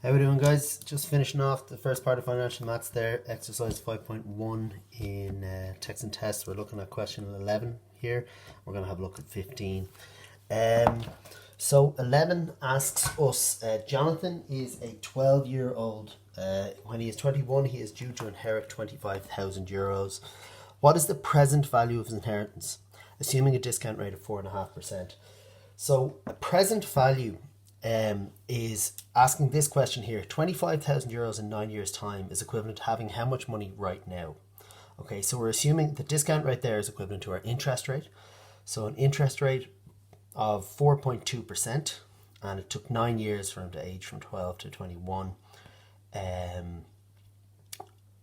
How we doing, guys? Just finishing off the first part of financial maths there, exercise 5.1 in text and test. We're looking at question 11 here. We're going to have a look at 15. So 11 asks us, Jonathan is a 12-year-old. When he is 21, he is due to inherit 25,000 euros. What is the present value of his inheritance, assuming a discount rate of 4.5%? So a present value is asking this question here. 25,000 euros in 9 years' time is equivalent to having how much money right now? Okay, so we're assuming the discount rate there is equivalent to our interest rate. So an interest rate of 4.2%, and it took 9 years for him to age from 12 to 21.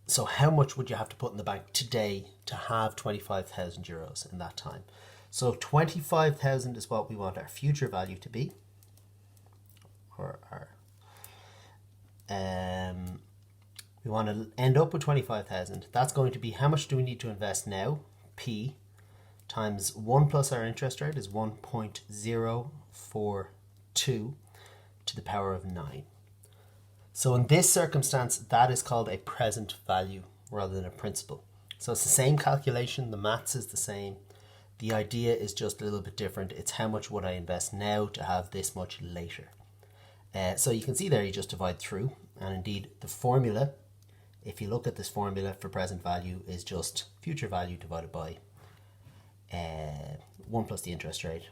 So how much would you have to put in the bank today to have 25,000 euros in that time? So 25,000 is what we want our future value to be. We want to end up with 25,000. That's going to be how much do we need to invest now? P times 1 plus our interest rate is 1.042 to the power of 9. So in this circumstance, that is called a present value rather than a principal. So it's the same calculation, the maths is the same. The idea is just a little bit different. It's how much would I invest now to have this much later. So you can see there you just divide through, and indeed the formula, if you look at this formula for present value, is just future value divided by 1 plus the interest rate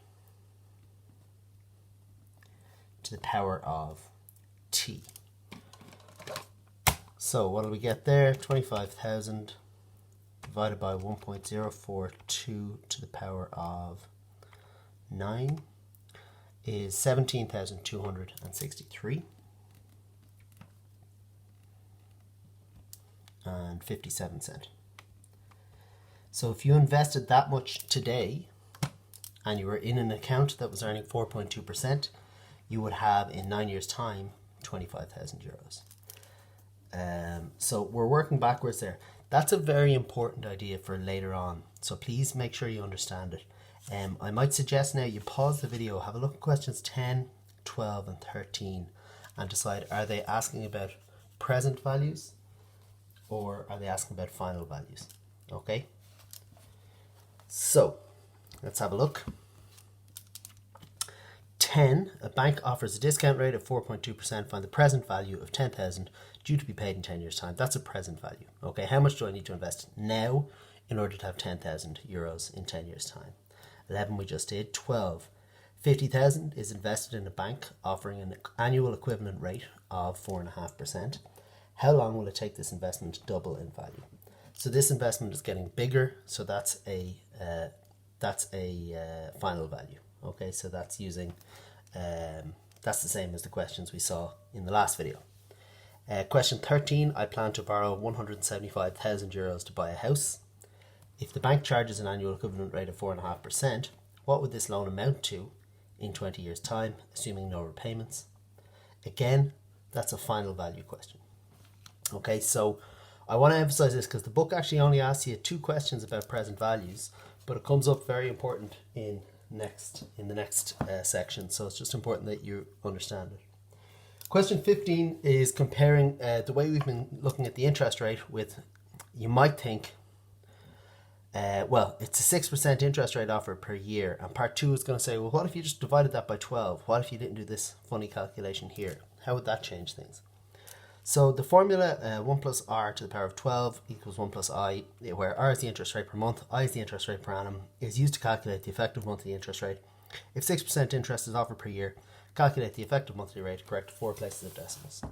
to the power of t. So what do we get there? 25,000 divided by 1.042 to the power of 9 is 17,263 and 57 cents. So if you invested that much today and you were in an account that was earning 4.2%, you would have in 9 years' time 25,000 euros. So we're working backwards there. That's a very important idea for later on. So please make sure you understand it. I might suggest now you pause the video, have a look at questions 10, 12 and 13 and decide, are they asking about present values or are they asking about final values? Okay, so let's have a look. 10, a bank offers a discount rate of 4.2%. Find the present value of 10,000 due to be paid in 10 years' time. That's a present value. Okay, how much do I need to invest now in order to have 10,000 euros in 10 years' time? 11 we just did. 12, 50,000 is invested in a bank offering an annual equivalent rate of 4.5%. How long will it take this investment to double in value? So this investment is getting bigger, so that's a final value. Okay, so that's using that's the same as the questions we saw in the last video. Question 13, I plan to borrow 175,000 euros to buy a house. If the bank charges an annual equivalent rate of 4.5%, what would this loan amount to in 20 years' time, assuming no repayments? Again, that's a final value question. Okay, so I want to emphasize this because the book actually only asks you 2 questions about present values, but it comes up very important in the next section, so it's just important that you understand it. Question 15 is comparing the way we've been looking at the interest rate with, you might think, well, it's a 6% interest rate offered per year, and part 2 is going to say, well, what if you just divided that by 12? What if you didn't do this funny calculation here? How would that change things? So the formula 1 plus r to the power of 12 equals 1 plus I, where r is the interest rate per month, I is the interest rate per annum, is used to calculate the effective monthly interest rate. If 6% interest is offered per year, calculate the effective monthly rate, correct 4 places of decimals.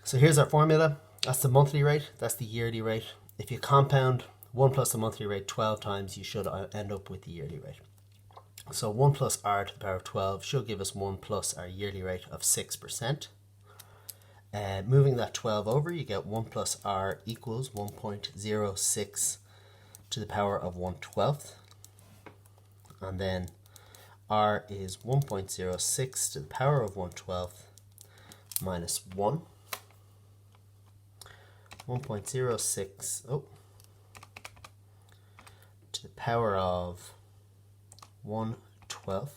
So here's our formula. That's the monthly rate, that's the yearly rate. If you compound 1 plus the monthly rate 12 times, you should end up with the yearly rate. So 1 plus r to the power of 12 should give us 1 plus our yearly rate of 6%. Moving that 12 over, you get 1 plus r equals 1.06 to the power of 1/12. And then r is 1.06 to the power of 1/12 minus 1. 1.06 to the power of 1/12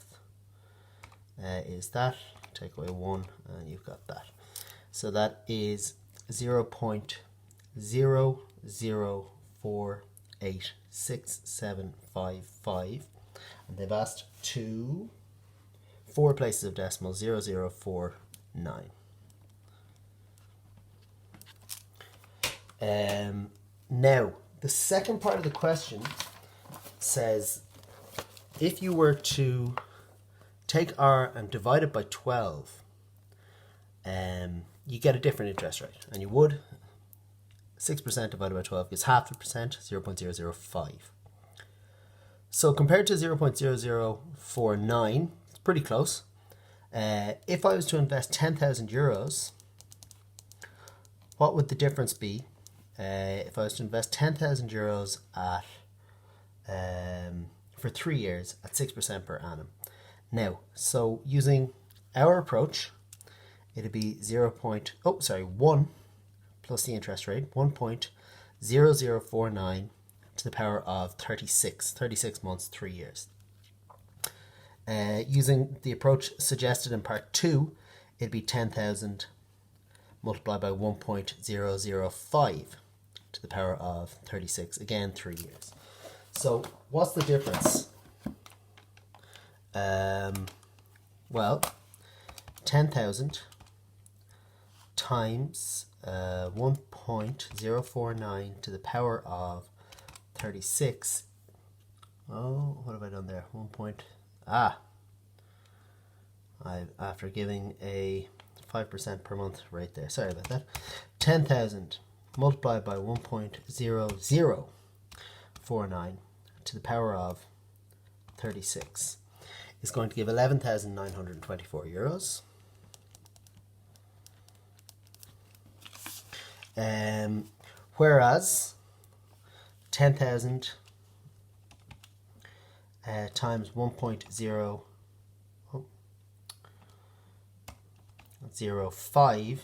is that. Take away 1 and you've got that. So that is 0.00486755. And they've asked to 4 places of decimal, 0049. Now, the second part of the question says, if you were to take R and divide it by 12, you get a different interest rate. And you would, 6% divided by 12 gives half a percent, 0.005. So compared to 0.0049, it's pretty close. If I was to invest 10,000 euros, what would the difference be if I was to invest 10,000 euros at for 3 years at 6% per annum? Now, so using our approach, it'd be 1 plus the interest rate, 1.0049 to the power of 36 months, 3 years. Using the approach suggested in part 2, it'd be 10,000 multiplied by 1.005 to the power of 36, again 3 years. So what's the difference? Well, 10,000 times 1.049 to the power of 36. Oh, what have I done there? After giving a 5% per month rate there. Sorry about that. 10,000 multiplied by 1.0049 to the power of 36 is going to give 11,924 euros. Whereas 10,000 times 1.005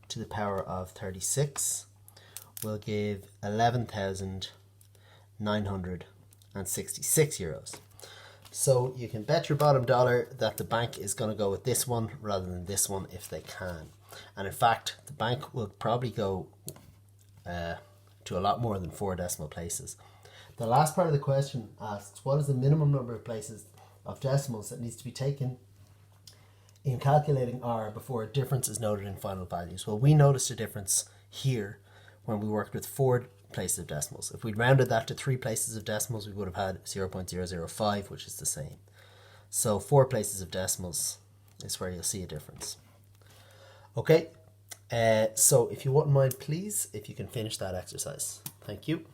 to the power of 36 will give 11,966 euros. So you can bet your bottom dollar that the bank is going to go with this one rather than this one if they can. And in fact, the bank will probably go to a lot more than 4 decimal places. The last part of the question asks, what is the minimum number of places of decimals that needs to be taken in calculating R before a difference is noted in final values? Well, we noticed a difference here when we worked with 4 places of decimals. If we'd rounded that to 3 places of decimals, we would have had 0.005, which is the same. So 4 places of decimals is where you'll see a difference. Okay, so if you wouldn't mind, please, if you can finish that exercise. Thank you.